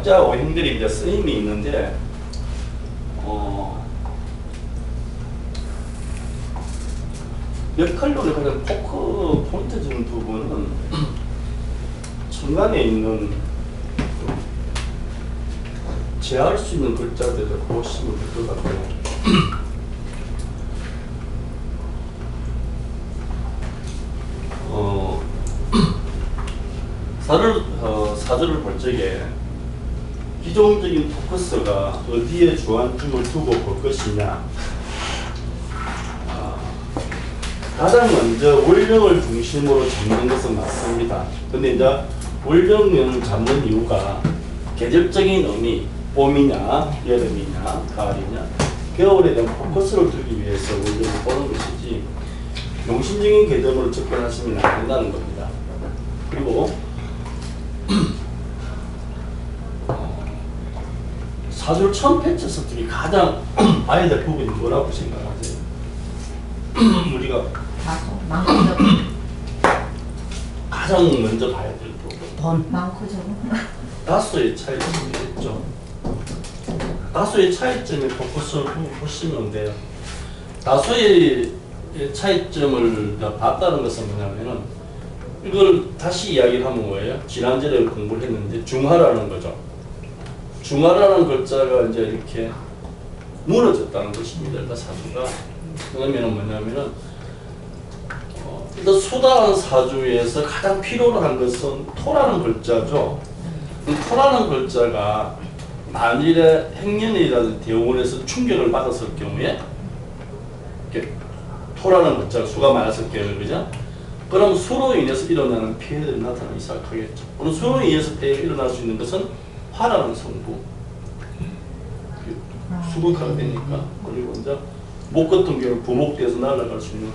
각자 오행들이 이제 쓰임이 있는데, 역할론의 가장 포크 포인트적인 부분은 중간에 있는 제할 수 있는 글자들을 보시면 될 것 같아요. 사주를 볼 적에 기존적인 포커스가 어디에 주안점을 두고 볼 것이냐. 가장 먼저 월령을 중심으로 잡는 것은 맞습니다. 근데 이제 월령을 잡는 이유가 계절적인 의미, 봄이냐, 여름이냐, 가을이냐, 겨울에 대한 포커스를 두기 위해서 월령을 보는 것이지, 용신적인 개념으로 접근하시면 안 된다는 겁니다. 그리고 사주를 처음 펼쳤을 때 가장 봐야 될 부분이 뭐라고 생각하세요? 우리가 가장 먼저 봐야 될 부분. 돈 많고 적은. 다수의 차이점이 있죠. 다수의 차이점에 포커스를 보시면 돼요. 다수의 차이점을 봤다는 것은 뭐냐면은, 이걸 다시 이야기를 하면 뭐예요? 지난주에 공부를 했는데 중화라는 거죠. 중화라는 글자가 이제 이렇게 무너졌다는 것입니다. 일단 사주가. 그러면은 뭐냐면은, 일단 수다한 사주에서 가장 필요로 한 것은 토라는 글자죠. 토라는 글자가 만일에 행년이라든지 대원에서 충격을 받았을 경우에, 이렇게 토라는 글자가 수가 많았을 경우에, 그죠? 그럼 수로 인해서 일어나는 피해들이 나타나기 시작하겠죠. 그럼 수로 인해서 피해가 일어날 수 있는 것은 화라는 성부, 수극화가 되니까. 그리고 이제 목 같은 경우는 부목돼서 날아갈 수 있는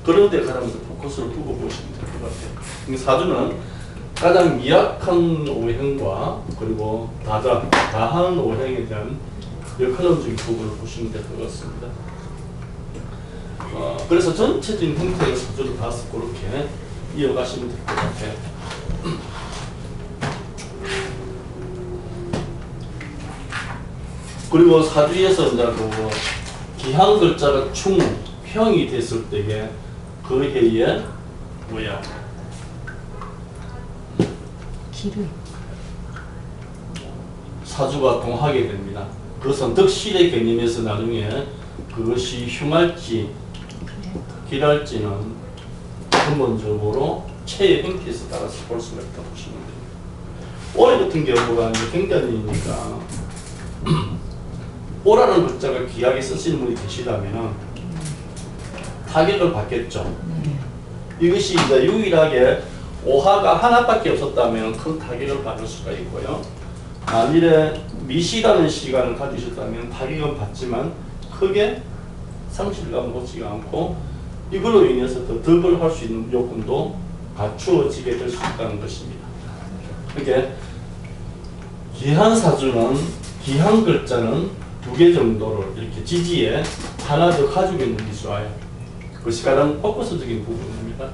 그런 데 가장 포커스를 두고 보시면 될 것 같아요. 사주는 가장 미약한 오행과 그리고 다한 오행에 대한 역할론적인 부분을 보시면 될 것 같습니다. 그래서 전체적인 형태의 사주를 봐서 그렇게 이어가시면 될 것 같아요. 그리고 사주에서 이제 그 기한 글자가 충, 형이 됐을 때에 그 해에 뭐야? 기르. 사주가 동하게 됩니다. 그것은 덕실의 개념에서 나중에 그것이 흉할지 길할지는 근본적으로 체의 행태에서 따라서 볼 수가 있다고 보시면 됩니다. 올해 같은 경우가 이제 경자년이니까 오라는 글자가 귀하게 쓰시는 분이 계시다면 타격을 받겠죠. 이것이 이제 유일하게 오화가 하나밖에 없었다면 큰 타격을 받을 수가 있고요. 만일에 미시라는 시간을 가지셨다면 타격은 받지만 크게 상실감을 보지가 않고 이걸로 인해서 더 득을 할 수 있는 요건도 갖추어지게 될 수 있다는 것입니다. 그러니까 기한 사주는 기한 글자는 2개 정도를 이렇게 지지에 하나 더 가지고 있는 게 좋아요. 그것이 가장 포커스적인 부분입니다.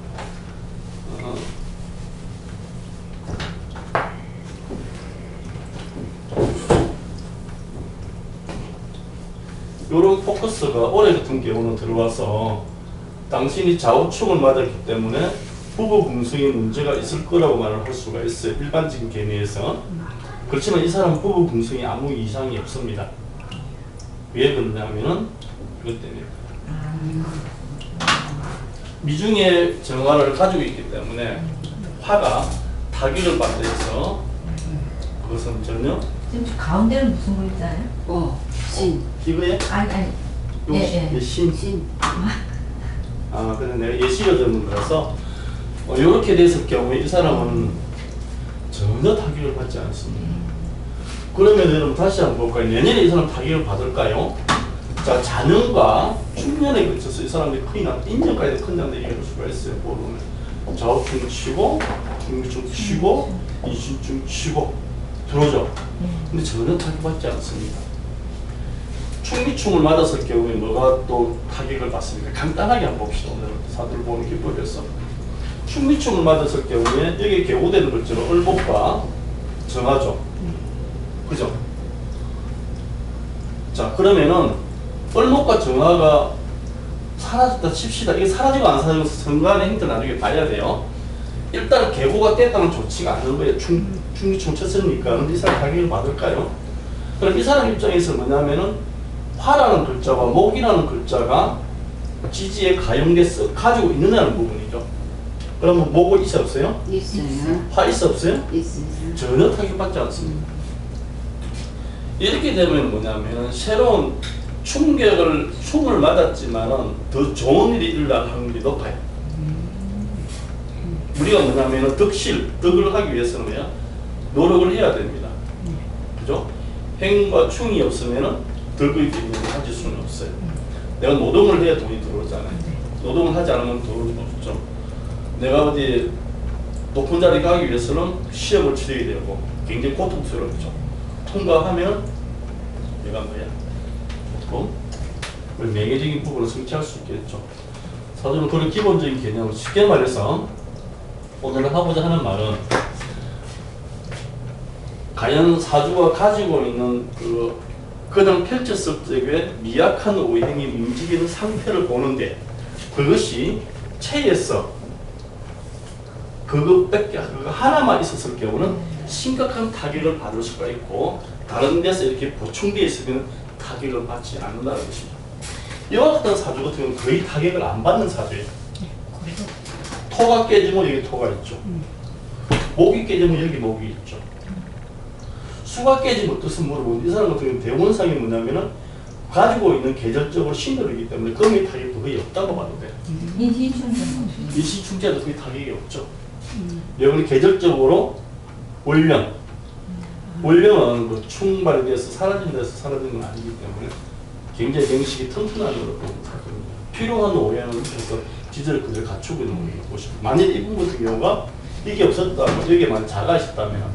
이런 포커스가 올해 같은 경우는 들어와서 당신이 좌우충을 맞았기 때문에 부부 궁성에 문제가 있을 거라고 말을 할 수가 있어요. 일반적인 개념에서. 그렇지만 이 사람은 부부 궁성에 아무 이상이 없습니다. 왜 그러냐면은 이것 때문에 미중의 정화를 가지고 있기 때문에 화가 타격을 받아서 그것은 전혀 지금 가운데는 무슨 글자예요? 신. 이거에 아니. 신. 그래서 내가 예시로 들은 거라서 이렇게 됐을 경우에 이 사람은 전혀 타격을 받지 않습니다. 그러면 여러분 다시 한번 볼까요? 내년에 이 사람 타격을 받을까요? 자, 자년과 중년에 걸쳐서 이 사람이 큰일 나, 인년까지 큰 장들이 이룰 수가 있어요. 보면 좌우충 치고, 중기충 치고, 이신충 치고 들어오죠. 근데 전혀 타격받지 않습니다. 충기충을 맞았을 경우에 뭐가 또 타격을 받습니까? 간단하게 한번 봅시다. 오늘 사주를 보는 기법에서 충기충을 맞았을 경우에 여기 개고되는 글자로 을복과 정하죠. 그죠? 자, 그러면은 얼목과 정화가 사라졌다 칩시다. 이게 사라지고 안 사라지고 선관의 행태 나중에 봐야 돼요. 일단 계고가 뗐다면 좋지가 않은 거예요. 충기충 쳤으니까 이 사람 타격을 받을까요? 그럼 이 사람 입장에서 뭐냐면은 화라는 글자와 목이라는 글자가 지지에 가용돼서 가지고 있느냐는 부분이죠. 그러면 목은 있어 없어요? 있어요. 화 있어 없어요? 있어요. 전혀 타격받지 않습니다. 이렇게 되면 뭐냐면 새로운 충을 맞았지만은 더 좋은 일이 일어날 확률이 높아요. 우리가 뭐냐면 덕을 하기 위해서는 뭐야? 노력을 해야 됩니다. 그죠? 행과 충이 없으면은 덕의 기능을 가질 수는 없어요. 내가 노동을 해야 돈이 들어오잖아요. 노동을 하지 않으면 돈이 없죠. 내가 어디 높은 자리 가기 위해서는 시험을 치러야 되고 굉장히 고통스럽죠. 통과하면 내가 뭐야? 보통 명예적인 부분을 성취할 수 있겠죠. 사실은 그런 기본적인 개념을 쉽게 말해서 오늘 하고자 하는 말은 과연 사주가 가지고 있는 그냥 펼쳤을 적에 미약한 오행이 움직이는 상태를 보는데 그것이 체에서 그거 하나만 있었을 경우는 심각한 타격을 받을 수가 있고 다른 데서 이렇게 보충되어 있으면 타격을 받지 않는다는 것입니다. 이와 같은 사주 같은 경우는 거의 타격을 안 받는 사주예요. 토가 깨지면 여기 토가 있죠. 목이 깨지면 여기 목이 있죠. 수가 깨지면 뜻은 물어보는데 이 사람 같은 경우는 대원상이 뭐냐면은 가지고 있는 계절적으로 신들이기 때문에 금의 타격도 거의 없다고 봐도 돼요. 인신충제도 거의 타격이 없죠. 여기는 계절적으로 월령, 월령은 뭐 충발에 대해서 사라진 데서 사라진 건 아니기 때문에 굉장히 명식이 튼튼한 걸로 보입니다. 필요한 오행을 해서 지지를 그대로 갖추고 있는 오행을 보시고 만일 이분 같은 경우가 이게 없었다면 여기에 만약 자가 있었다면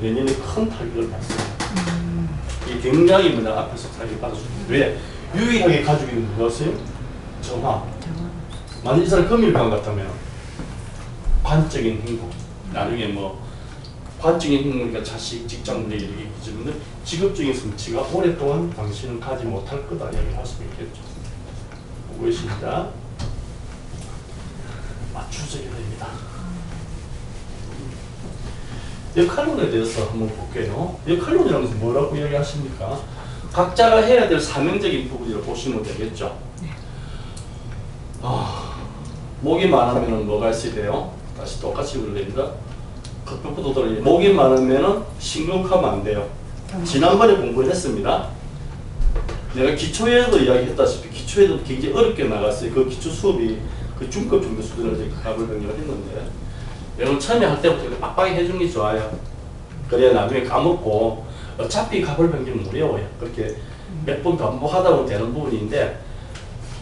내년에 큰 타격을 받습니다. 이 굉장히 뭐냐 앞에서 타격을 받을 수 있습니다. 왜? 유일하게 가지고 있는 무엇이에요? 정화. 만일 이 사람 금일관 같다면 관적인 행복, 나중에 뭐 관적인 행복이니까 자식, 직장 문제 이렇게 기준인데 직업적인 성취가 오랫동안 당신은 가지 못할 거다 이야기를 할 수 있겠죠. 보고 계십니다. 맞추셔야 됩니다. 역할론에 대해서 한번 볼게요. 역할론이라는 것은 뭐라고 이야기하십니까? 각자가 해야 될 사명적인 부분이라고 보시면 되겠죠. 목이 많으면 뭐가 있어야 돼요? 다시 똑같이 올립니다. 극복부터 돌아요. 목이 많으면 심각하면 안 돼요. 지난번에 공부를 했습니다. 내가 기초에도 이야기했다시피 기초에도 굉장히 어렵게 나갔어요. 그 기초 수업이 그 중급 정도 수준을 이제 갑을 병력을 했는데 여러분 처음에 할 때부터 빡빡이 해주는 게 좋아요. 그래야 나중에 까먹고 어차피 갑을 병력은 어려워요. 그렇게 몇 번 반복하다 보면 되는 부분인데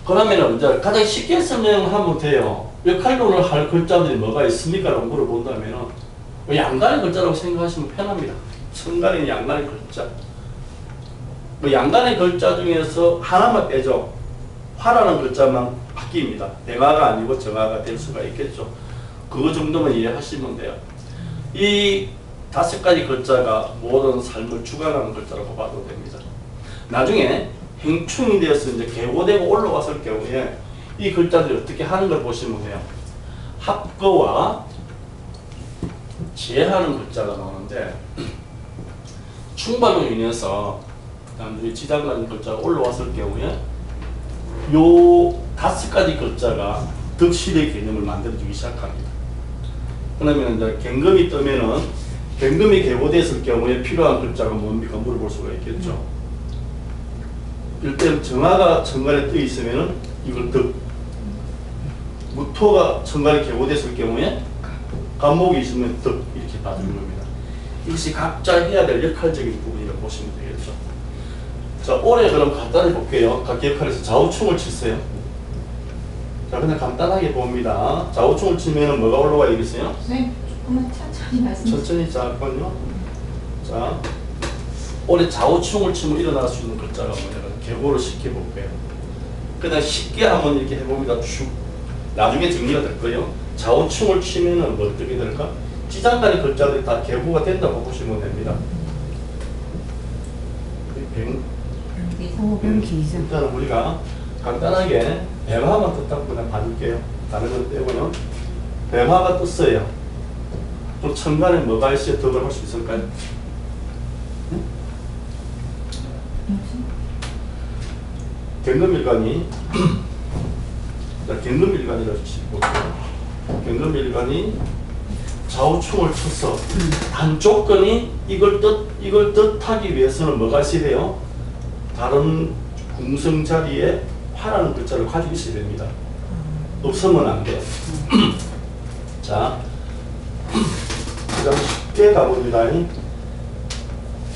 그러면 이제 가장 쉽게 설명하면 돼요. 역할론을 할 글자들이 뭐가 있습니까? 라고 물어본다면 양간의 글자라고 생각하시면 편합니다. 천간의 양간의 글자. 양간의 글자 중에서 하나만 빼죠. 화라는 글자만 바뀝니다. 대화가 아니고 정화가 될 수가 있겠죠. 그거 정도만 이해하시면 돼요. 이 5가지 글자가 모든 삶을 주관하는 글자라고 봐도 됩니다. 나중에 행충이 되어서 이제 개고되고 올라왔을 경우에 이 글자들이 어떻게 하는 걸 보시면 돼요. 합거와 제하는 글자가 나오는데 충발로 인해서 나중에 지장가는 글자가 올라왔을 경우에 요 5가지 글자가 덕실의 개념을 만들어주기 시작합니다. 그러면 이제 경금이 뜨면은 경금이 개고됐을 경우에 필요한 글자가 뭡니까 물어볼 수가 있겠죠. 일단 정화가 천간에 떠 있으면은 이걸 덕, 무토가 천간에 개고됐을 경우에 간목이 있으면 덕 이렇게 봐주는 겁니다. 이것이 각자 해야 될 역할적인 부분이라고 보시면 되겠죠. 자, 올해 그럼 간단히 볼게요. 각 역할에서 좌우충을 치세요. 자, 그냥 간단하게 봅니다. 좌우충을 치면은 뭐가 올라와 있겠어요? 선생님 조금만 천천히 말씀해 천천히 잠깐만요. 자, 올해 좌우충을 치면 일어날 수 있는 글자가 뭐냐면 계고를 시켜볼게요. 그냥 쉽게 한번 이렇게 해봅니다. 쭉. 나중에 정리가 될 거예요. 좌우충을 치면은 뭐 어떻게 될까? 지장간의 글자들이 다 계고가 된다고 보시면 됩니다. 병기죠. 일단은 우리가 간단하게 뱀화만 떴다고 그냥 봐줄게요. 다른 건 떼고요. 뱀화가 떴어요. 또 천간에 뭐가 있어야 덕을 할 수 있을까요? 응? 경금일간이 경금일간이라고 볼게요. 경금일간이 좌우충을 쳐서 단 조건이 이걸 뜻하기 위해서는 뭐가 있어야 돼요? 다른 궁성 자리에 화라는 글자를 가지고 있어야 됩니다. 없으면 안 돼요. 자, 가장 쉽게 가봅니다.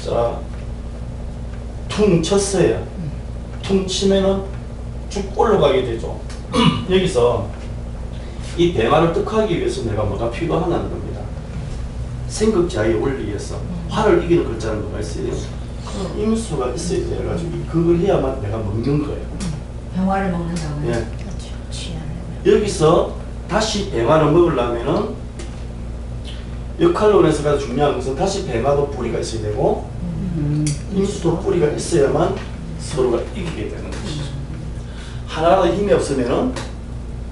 자, 퉁 쳤어요. 퉁 치면은 쭉 올라가게 되죠. 여기서 이 대화를 뜻하기 위해서 내가 뭐가 필요하다는 겁니다. 생각자에 올리기 위해서 화를 이기는 글자는 뭐가 있어요? 임수가 있어야 돼가지고 그걸 해야만 내가 먹는 거예요. 병화를 먹는다고요? 예. 여기서 다시 뱅화를 먹으려면은 역할론에서 가장 중요한 것은 다시 뱅화도 뿌리가 있어야 되고 임수도 뿌리가 있어야만 서로가 이기게 되는 것이죠. 하나라도 힘이 없으면은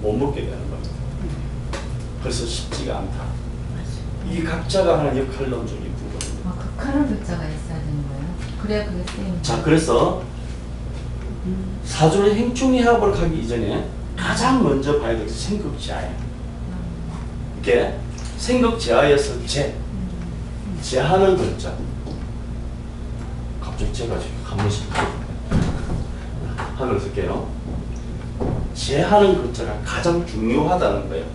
못 먹게 되는 겁니다. 그래서 쉽지가 않다. 이게 각자가 하는 역할론적인 부분입니다. 극하는 글자가 있어야 되는 거예요? 그래야 그게 쓰이는. 자, 그래서 사주의 행충의 합을 가기 이전에 가장 먼저 봐야 될 것이 생극지하예요. 이게 생극지하에서 제하는 글자. 갑자기 제가 지금 한 번씩 하늘 쓸게요. 제하는 글자가 가장 중요하다는 거예요.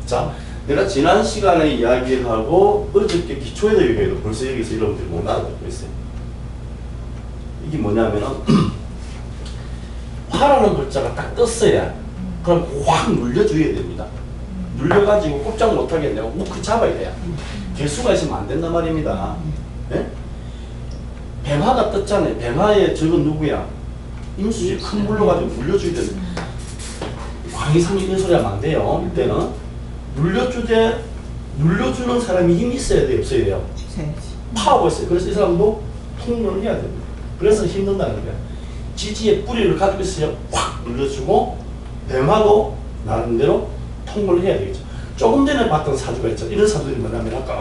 자, 내가 지난 시간에 이야기하고 어저께 기초에도 얘기해도 벌써 여기서 여러분들이 못 알아듣고 있어요. 이게 뭐냐면은 화라는 글자가 딱 떴어야 그럼 확 눌려줘야 됩니다. 눌려가지고 꼼짝 못하게 내가 우크 잡아야 돼요. 개수가 있으면 안 된단 말입니다. 네? 뱀화가 떴잖아요. 뱀화의 적은 누구야? 임수지 큰 물로 가지고 눌려줘야 됩니다. 광희상이 이런 소리 하면 안 돼요. 이때는 눌려주는 사람이 힘이 있어야 돼요? 없어야 돼요? 파워가 있어요. 그래서 이 사람도 통로를 해야 됩니다. 그래서 힘든다는 거예요. 지지의 뿌리를 가지고 있어야 확 눌러주고 뱀화도 나름대로 통로를 해야 되겠죠. 조금 전에 봤던 사주가 있죠. 이런 사주들이 뭐냐면 아까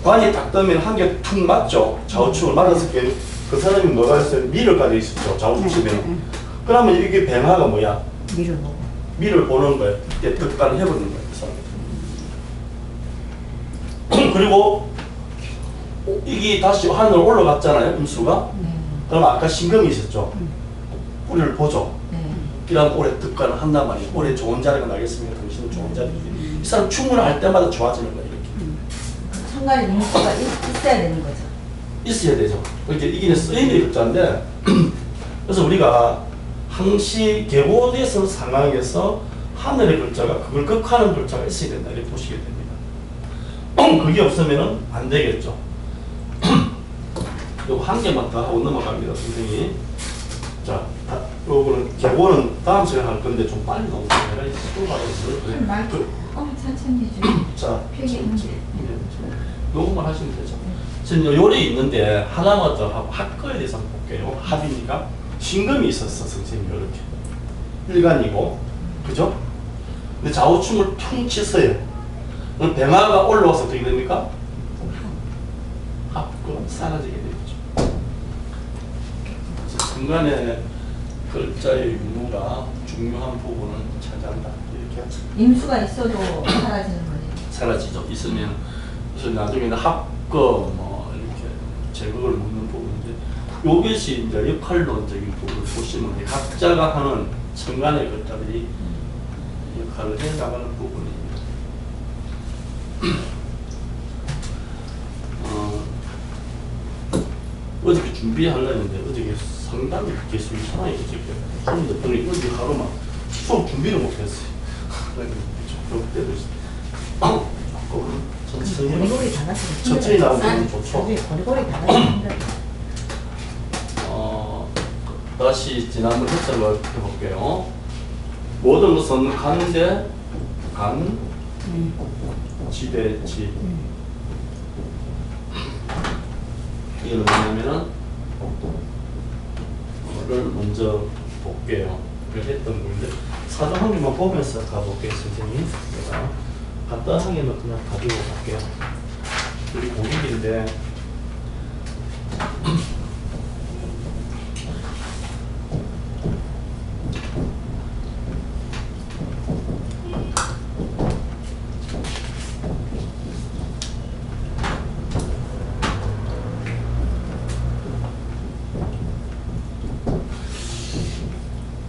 관이 딱 뜨면 한 개 툭 맞죠. 좌우측을 맞았을 때 그 사람이 뭐가 있어요? 미를 가지고 있었죠. 좌우측 치면. 그러면 이게 뱀화가 뭐야? 미를 보고. 미를 보는 거예요. 이때 득관을 해버리는 거예요. 그 사람. 그리고 이게 다시 하늘로 올라갔잖아요. 임수가. 그럼 아까 신금이 있었죠. 뿌리를 보죠. 이런 올해 득관을 한단 말이에요. 올해 좋은 자리가 나겠습니다. 당신은 좋은 자리지. 이 사람 충분을 할 때마다 좋아지는 거예요. 이렇게. 천간에 임수가 있어야 되는 거죠. 있어야 되죠. 이렇게 이게 쓰임의 글자인데 그래서 우리가 항시 계보에서 상황에서 하늘의 글자가 그걸 극하는 글자가 있어야 된다. 이렇게 보시게 됩니다. 그게 없으면 안 되겠죠. 요거 한 개만 더 하고 넘어갑니다, 선생님. 자, 요거는 계보는 다음 시간에 할 건데 좀 빨리 나오고 내가 또 말했어요. 말 천천히 해줘요. 자, 표기 요것만 하시면 되죠. 지금 요리 있는데 하나만 더 하고 합거에 대해서 한번 볼게요. 합이니까 신금이 있었어, 선생님. 이렇게 일간이고, 그죠? 근데 좌우충을 퉁 치서요. 그럼 뱀화가 올라와서 어떻게 됩니까? 합거 사라지게 되죠. 그래서 중간에 글자의 유무가 중요한 부분을 차지한다. 이렇게 하죠. 임수가 있어도 사라지는 거예요. 사라지죠. 있으면 그래서 나중에는 합거 뭐 이렇게 제거를 먹는 부분인데 요것이 이제 역할론적인 부분을 보시면 돼요. 각자가 하는 천간의 글자들이 역할을 해 나가는 부분입니다. 어저께 준비하려는데 어저께 상당히 개수 이상하게 어저께 손이 넣더니 어저께 하루만 수업 준비를 못했어요. 그때도 고리고리 다 같이. 천천히 나오면 좋죠. 고리고리 다 같이. 다시 지난번 해석을 해볼게요. 모든 것은 간대, 간, 지대, 지. 이거는 뭐냐면은 먼저 볼게요. 이걸 했던 건데 사주 한 개만 보면서 가볼게요, 선생님. 제가 간단하게만 그냥 가지고 갈게요. 우리 고객인데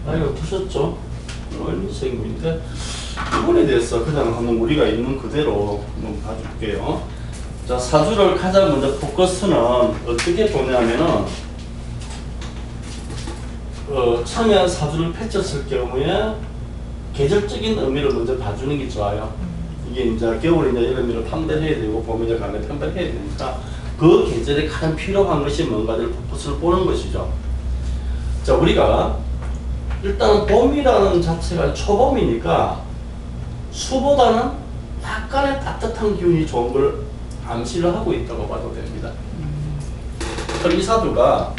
아이고 드셨죠? 얼미생물인데 이번에 대해서 그냥 한번 우리가 있는 그대로 한번 봐줄게요. 자, 사주를 가장 먼저 포커스는 어떻게 보냐면은 처음에 사주를 펼쳤을 경우에 계절적인 의미를 먼저 봐주는 게 좋아요. 이게 이제 겨울이나 여름이를 판별해야 되고 봄이나 가을에 판별해야 되니까 그 계절에 가장 필요한 것이 뭔가를 포커스를 보는 것이죠. 자, 우리가 일단 봄이라는 자체가 초봄이니까 수보다는 약간의 따뜻한 기운이 좋은 걸 암시를 하고 있다고 봐도 됩니다. 그럼 이 사주가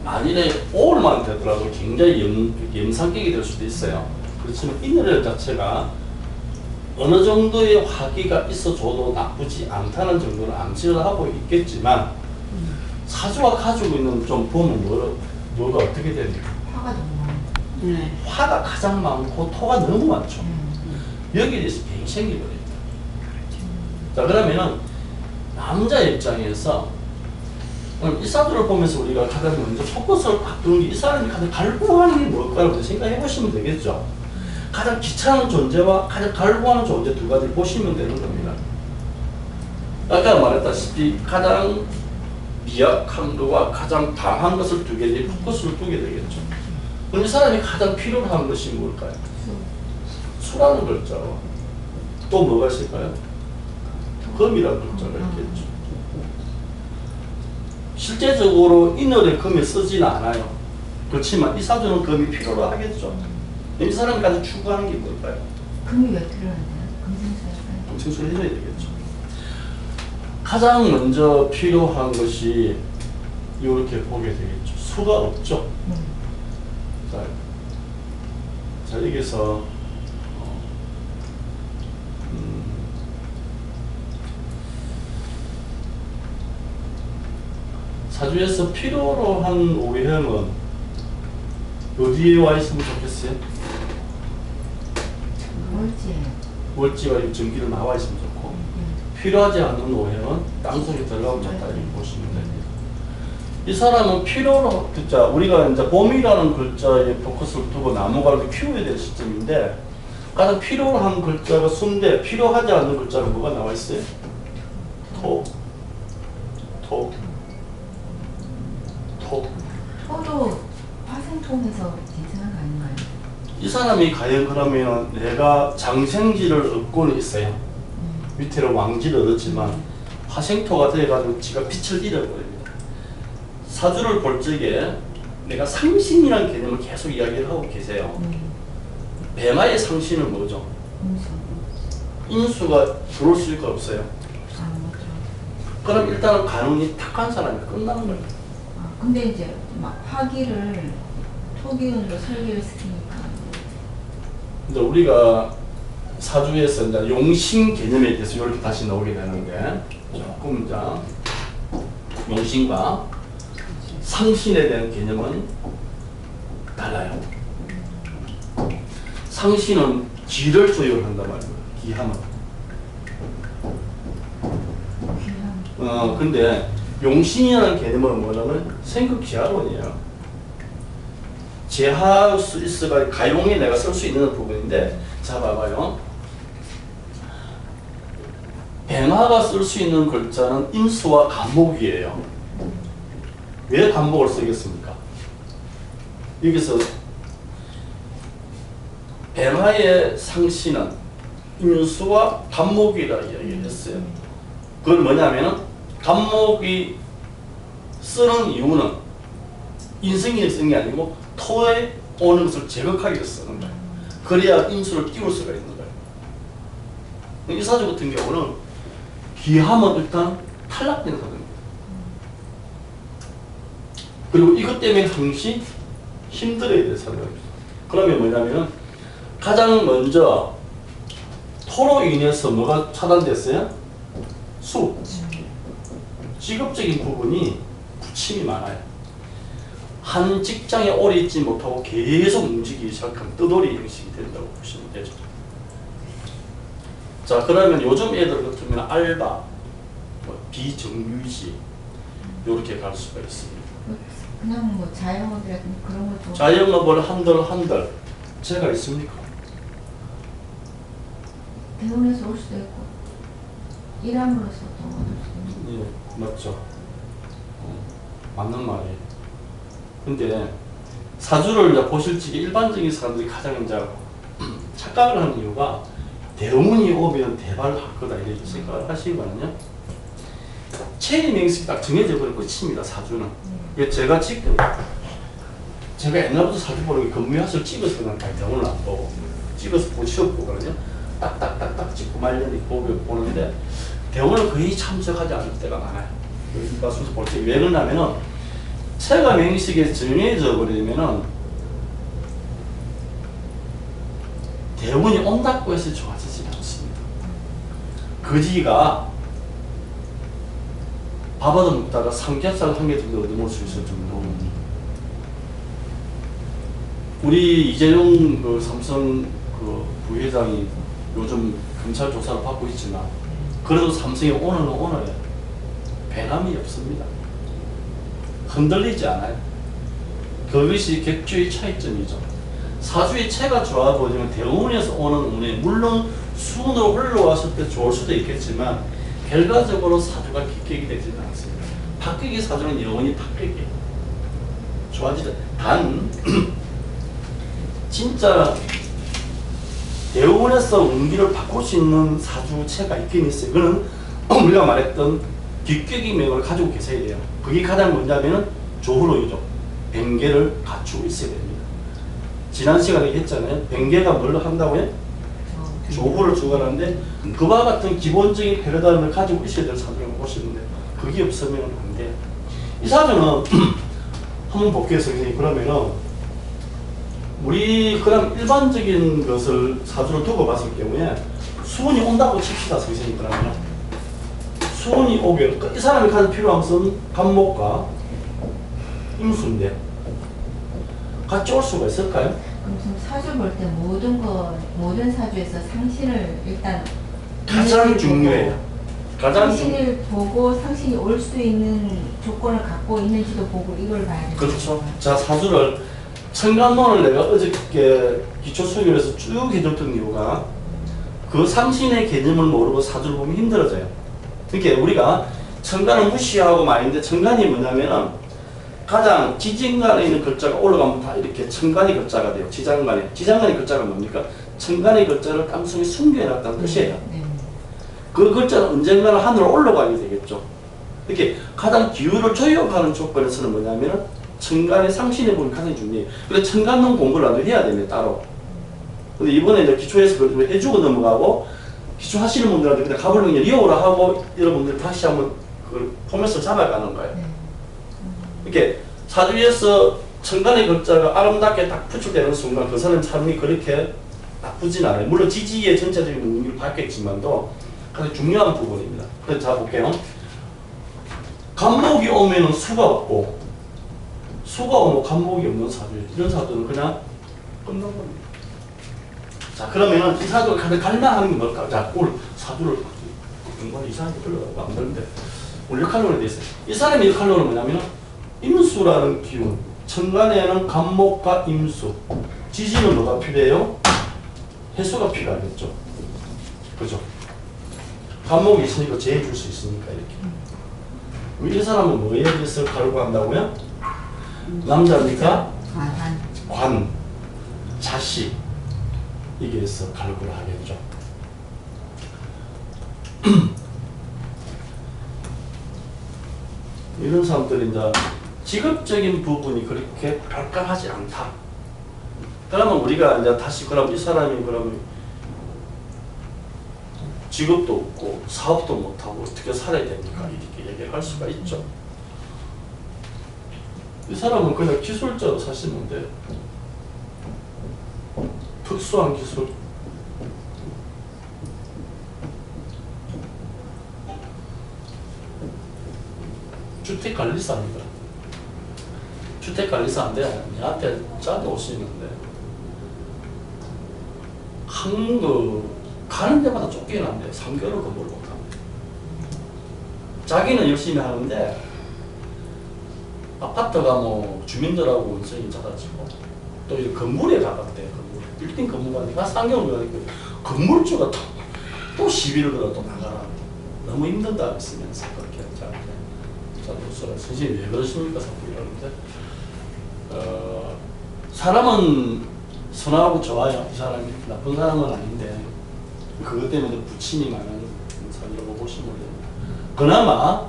만일에 5월만 되더라도 굉장히 염상격이 될 수도 있어요. 그렇지만 인월 자체가 어느 정도의 화기가 있어줘도 나쁘지 않다는 정도는 암시를 하고 있겠지만 사주가 가지고 있는 좀 보면 뭐가 어떻게 됩니까? 화가 너무 많아. 화가 가장 많고 토가 너무 많죠. 여기에 대해서 괜히 생기거든요. 자, 그러면은 남자 입장에서 이 사주를 보면서 우리가 가장 먼저 포커스를 바꾸는 게 이 사람이 가장 갈구하는 게 뭘까라고 생각해 보시면 되겠죠. 가장 귀찮은 존재와 가장 갈구하는 존재 두 가지를 보시면 되는 겁니다. 아까 말했다시피 가장 미약한 것과 가장 강한 것을 두 개의 포커스를 두게 되겠죠. 그럼 이 사람이 가장 필요로 하는 것이 뭘까요? 수라는 글자와 또 뭐가 있을까요? 금이라는 글자가 있겠죠. 실제적으로 인월에 금이 쓰지는 않아요. 그렇지만 이 사주는 금이 필요로 하겠죠. 이 사람이 가장 추구하는 게 뭘까요? 금이 왜 필요한데요? 금생수할까요? 금생수 해줘야 되겠죠. 가장 먼저 필요한 것이 이렇게 보게 되겠죠. 수가 없죠. 자, 여기서 사주에서 필요로 한 오행은 어디에 와 있으면 좋겠어요? 월지와 전기를 나와 있으면 좋고 필요하지 않는 오행은 땅속에 들어가고 잤다 이렇게 보시면 됩니다. 이 사람은 필요로 글자 우리가 이제 봄이라는 글자에 포커스를 두고 나무가를 키워야 될 시점인데 가장 필요로 한 글자가 수인데 필요하지 않는 글자가 뭐가 나와 있어요? 토. 토도 화생통에서 괜찮은 거 아닌가요? 이 사람이 과연 그러면 내가 장생지를 얻고는 있어요. 밑으로 왕지를 얻었지만 화생토가 돼가지고 지가 빛을 잃어버립니다. 사주를 볼 적에 내가 상신이라는 개념을 계속 이야기를 하고 계세요. 배마의 상신은 뭐죠? 인수가 들어올 수가 없어요. 그럼 일단은 가능이 탁한 사람이 끝나는 거예요. 근데 이제 막 화기를 토기운으로 설계를 시키니까. 이제 우리가 사주에서 이제 용신 개념에 대해서 이렇게 다시 나오게 되는데 조금 이제 용신과 상신에 대한 개념은 달라요. 상신은 기를 소유한단 말이에요. 기함은. 근데 용신이라는 개념은 뭐냐면 생극지하론이에요. 제할 수 있어가 가용에 내가 쓸 수 있는 부분인데, 자 봐봐요. 뱀화가 쓸 수 있는 글자는 인수와 간목이에요. 왜 간목을 쓰겠습니까? 여기서 뱀화의 상신은 인수와 간목이라 이야기를 했어요. 그건 뭐냐면은 간목이 쓰는 이유는 인성이 쓰는 게 아니고 토에 오는 것을 제거하기 쓰는 거예요. 그래야 인수를 띄울 수가 있는 거예요. 이 사주 같은 경우는 기함은 일단 탈락된 사주입니다. 그리고 이것 때문에 항시 힘들어야 될 사람입니다. 그러면 뭐냐면 가장 먼저 토로 인해서 뭐가 차단됐어요? 수. 직업적인 부분이 부침이 많아요. 한 직장에 오래 있지 못하고 계속 움직이기 시작하면 떠돌이 형식이 된다고 보시면 되죠. 자, 그러면 요즘 애들 같으면 알바, 뭐 비정규직 이렇게 갈 수가 있습니다. 그냥 뭐 자영업이라든지 그런 것도 자영업을 한들 제가 있습니까? 대원에서 올 수도 있고 일함으로써 또 얻을 수도 있고. 예, 맞죠. 맞는 말이에요. 근데 사주를 이제 보실 적에 일반적인 사람들이 가장 이제 착각을 하는 이유가 대운이 오면 대발할 거다 이렇게 생각을 하시거든요. 체의 명식이 딱 정해져 버리고 끝입니다. 사주는. 예, 제가 옛날부터 사주 보는 게 근무화술 찍어서 그냥 대운을 안 보고 찍어서 시험 보거든요. 딱딱딱딱 찍고 말년이 보는데 대운을 거의 참석하지 않을 때가 많아요. 일반순서 볼 때 왜 그러냐면은 체가 명식에 정해져 버리면은 대운이 온다고 해서 좋아지지 않습니다. 거지가 밥 얻어 먹다가 삼겹살 한 개 정도 얻어 먹을 수 있을 정도. 우리 이재용 그 삼성 그 부회장이 요즘 검찰 조사를 받고 있지만 그래도 삼성이 오늘은 변함이 없습니다. 흔들리지 않아요. 그것이 객주의 차이점이죠. 사주의 체가 좋아 보이면 대운에서 오는 운이 물론 수운으로 흘러왔을 때 좋을 수도 있겠지만 결과적으로 사주가 기격이 되지는 않습니다. 바뀌기 사주는 영원히 바뀌게 좋아지죠. 단 진짜 대운에서 운기를 바꿀 수 있는 사주체가 있긴 있어요. 그거는 우리가 말했던 뒷격의 명을 가지고 계셔야 돼요. 그게 가장 먼저하면 조후로이죠. 변계를 갖추고 있어야 됩니다. 지난 시간에 했잖아요. 변계가 뭘 한다고요? 조후를 주관하는데 그와 같은 기본적인 패러다임을 가지고 있어야 될 사주라고 보시는데 그게 없으면 안 돼요. 이 사주는 한번 볼게요, 선생님. 그러면은 우리 그럼 일반적인 것을 사주를 두고 봤을 경우에 수운이 온다고 칩시다, 선생님. 그러면 수운이 오게 이 사람이 가장 필요한 것은 간목과 임수인데 같이 올 수가 있을까요? 그럼 지금 사주 볼 때 모든 사주에서 상신을 일단 가장 중요해요. 가장 상신을 보고 상신이 올 수 있는 조건을 갖고 있는지도 보고 이걸 봐야 돼요. 그렇죠. 자, 사주를 천간론을 내가 어저께 기초 수교에서 쭉 해줬던 이유가 그 상신의 개념을 모르고 사주를 보면 힘들어져요. 그러니까 우리가 천간을 무시하고 마는데 천간이 뭐냐면은 가장 지진간에 있는 글자가 올라가면 다 이렇게 천간의 글자가 돼요. 지장간의 글자가 뭡니까? 천간의 글자를 땅속에 숨겨놨다는 뜻이에요. 그 글자는 언젠가는 하늘로 올라가게 되겠죠. 이렇게 가장 기후를 조여가는 조건에서는 뭐냐면은 천간의 상신의 부분이 가장 중요해요. 그래서 천간론 공부를 나도 해야 됩니다, 따로. 근데 이번에 이제 기초에서 그걸 해주고 넘어가고, 기초 하시는 분들한테 그냥 가불릉이 리오라 하고, 여러분들 다시 한번 그 포맷을 잡아가는 거예요. 이렇게 사주에서 천간의 글자가 아름답게 딱 표출되는 순간 그 사람 삶이 그렇게 나쁘진 않아요. 물론 지지의 전체적인 의미를 받겠지만도 가장 중요한 부분입니다. 그래서 자 볼게요. 간목이 오면은 수가 없고, 수가 오면 간목이 없는 사주예요. 이런 사주는 그냥 끝난 겁니다. 자, 그러면 이 사주가 가장 갈망하는 게 뭘까? 자, 오늘 사주를 정말 이상하게 흘러가고 안 되는데 오늘 역할론에 돼 있어요. 이 사람의 역할론은 뭐냐면 임수라는 기운, 천간에는 간목과 임수, 지지는 뭐가 필요해요? 해수가 필요하겠죠. 그죠? 간목이 있으니까 재해 줄 수 있으니까 이렇게. 이 사람은 뭐에 대해서 갈구한다고요? 남자니까 관, 자식 이게 있어 갈구를 하겠죠. 이런 사람들이 이제 직업적인 부분이 그렇게 깔끔하지 않다. 그러면 우리가 이제 다시 그럼 이 사람이 그러면 직업도 없고 사업도 못하고 어떻게 살아야 됩니까? 이렇게 얘기를 할 수가 있죠. 이 사람은 그냥 기술자로 사시면 돼요. 특수한 기술. 주택관리사입니다. 주택관리사인데 얘한테 짜게 오시는데 가는 데마다 쫓겨난대. 3개월을 근무를 못합니다. 자기는 열심히 하는데 아파트가 뭐 주민들하고 원성이 작아지고 또 이 건물에 가깝대. 건물. 빌딩 건물가니까 3개월 가니까 건물주가 또 시비를 걸어 또 나가라. 너무 힘든다 했으면서 그렇게 자, 선생님 왜 그러십니까? 자꾸 이러는데 사람은 선하고 좋아요. 이 사람이 나쁜 사람은 아닌데 그것 때문에 부침이 많은 사람이라고 보시면 됩니다. 그나마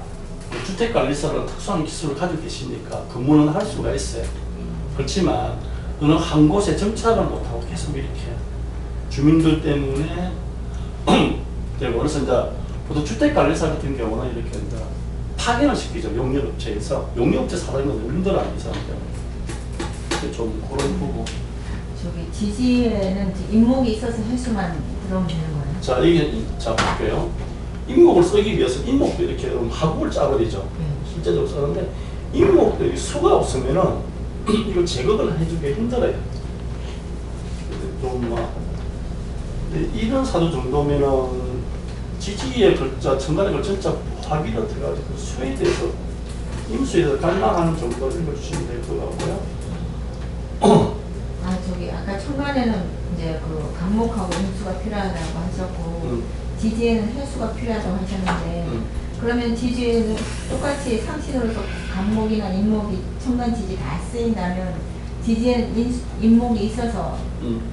주택관리사는 특수한 기술을 가지고 계시니까 근무는 할 수가 있어요. 그렇지만 그는 한 곳에 정착을 못하고 계속 이렇게 주민들 때문에 되고 그래서 이제 보통 주택관리사 같은 경우는 이렇게 이제 파견을 시키죠. 용역업체에서. 용역업체 사람이 너무 힘들어하는 이 사람 때문에. 좀 그런 부분. 저기 지지에는 임목이 있어서 횟수만 들어오면 되는 거예요? 자, 이게, 자, 볼게요. 임목을 쓰기 위해서 임목도 이렇게 화국을 짜버리죠. 실제적으로 쓰는데, 임목들이 수가 없으면은, 이거 제거를 해주기 힘들어요. 좀 막, 이런 사주 정도면은, 지지의 글자, 천간의 글자 화기를 들어가지고 수에 대해서, 임수에 대해서 갈망하는 정도를 읽어주시면 될 것 같고요. 아, 저기, 아까 천간에는 이제 그 간목하고 임수가 필요하다고 하셨고, 지지에는 해수가 필요하다고 하셨는데, 그러면 지지에는 똑같이 상신으로서 간목이나 임목이 천간 지지 다 쓰인다면, 지지에는 임목이 있어서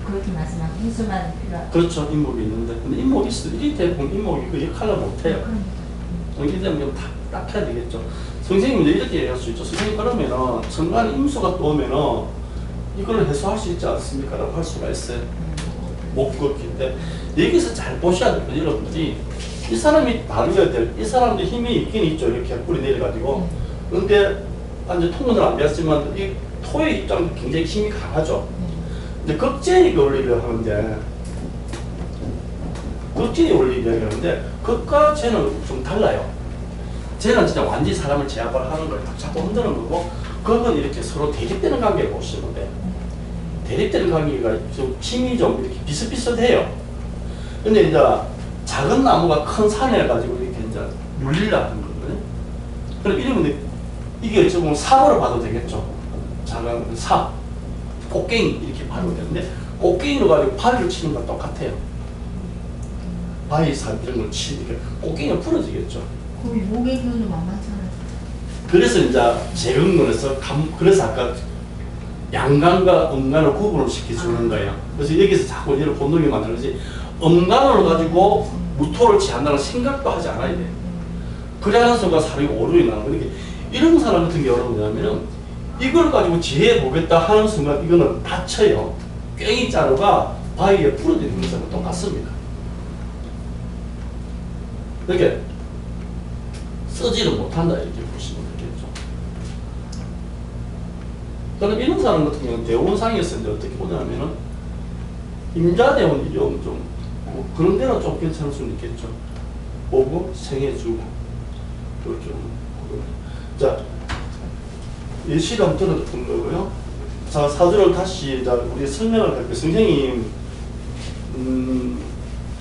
그렇게 말씀하고 해수만 필요하다. 그렇죠. 임목이 있는데. 근데 임목이 있어도 이 대부분 임목이 그 역할을 못해요. 이기 때문에 딱 해야 되겠죠. 선생님이 이렇게 얘기할 수 있죠. 선생님 그러면은 천간에 임수가 떠오면은 이걸 해소할 수 있지 않습니까? 라고 할 수가 있어요. 못 걷기인데 여기서 잘 보셔야 될 건 여러분들이 이 사람이 다루어야 될 이 사람도 힘이 있긴 있죠. 이렇게 뿌리 내려가지고. 근데 이제 통문을 안 배웠지만 이 토의 입장도 굉장히 힘이 강하죠. 이제 극제의 원리를 하는데 극제의 원리를 하는데 극과 쟤는 좀 달라요. 쟤는 진짜 완전히 사람을 제압을 하는 걸 딱 잡고 흔드는 거고 그건 이렇게 서로 대립되는 관계를 보시면 돼요. 대립되는 관계가 좀 힘이 좀 이렇게 비슷비슷해요. 근데 이제 작은 나무가 큰 산에 가지고 이렇게 이제 물리려는 거거든요. 그럼 이러면 이게 어찌 보면 사고를 봐도 되겠죠. 작은 사, 꽃갱이 이렇게 봐도 되는데 꽃갱이로 가지고 바위를 치는 건 똑같아요. 바위 산 이런 걸 치니까 꽃갱이가 부러지겠죠. 거기 목의 기운이 만만찮아요. 그래서 이제 재근근에서 그래서 아까 양간과 음간을 구분을 시켜주는 거예요. 그래서 여기서 자꾸 이런 본능이 만들어지 음간으로 가지고 무토를 취한다는 생각도 하지 않아야 돼요. 그래야 순간 사람이 오류이 나는 거니까 이런 사람 같은 경우는 뭐냐면은 이걸 가지고 지혜 보겠다 하는 순간 이거는 다쳐요. 꽹이 자루가 바위에 부러지는 것과 똑같습니다. 이렇게 쓰지를 못한다 이렇게 보시면 되겠죠. 그럼 이런 사람 같은 경우는 대원상에서 이제 어떻게 보냐면은 임자대원 이름 뭐 그런 데는 좀 괜찮을 수는 있겠죠. 보고 생해주고 그렇죠. 자, 예시를 한번 들어줬던 거고요. 자, 사주를 다시 우리 설명을 할게요. 선생님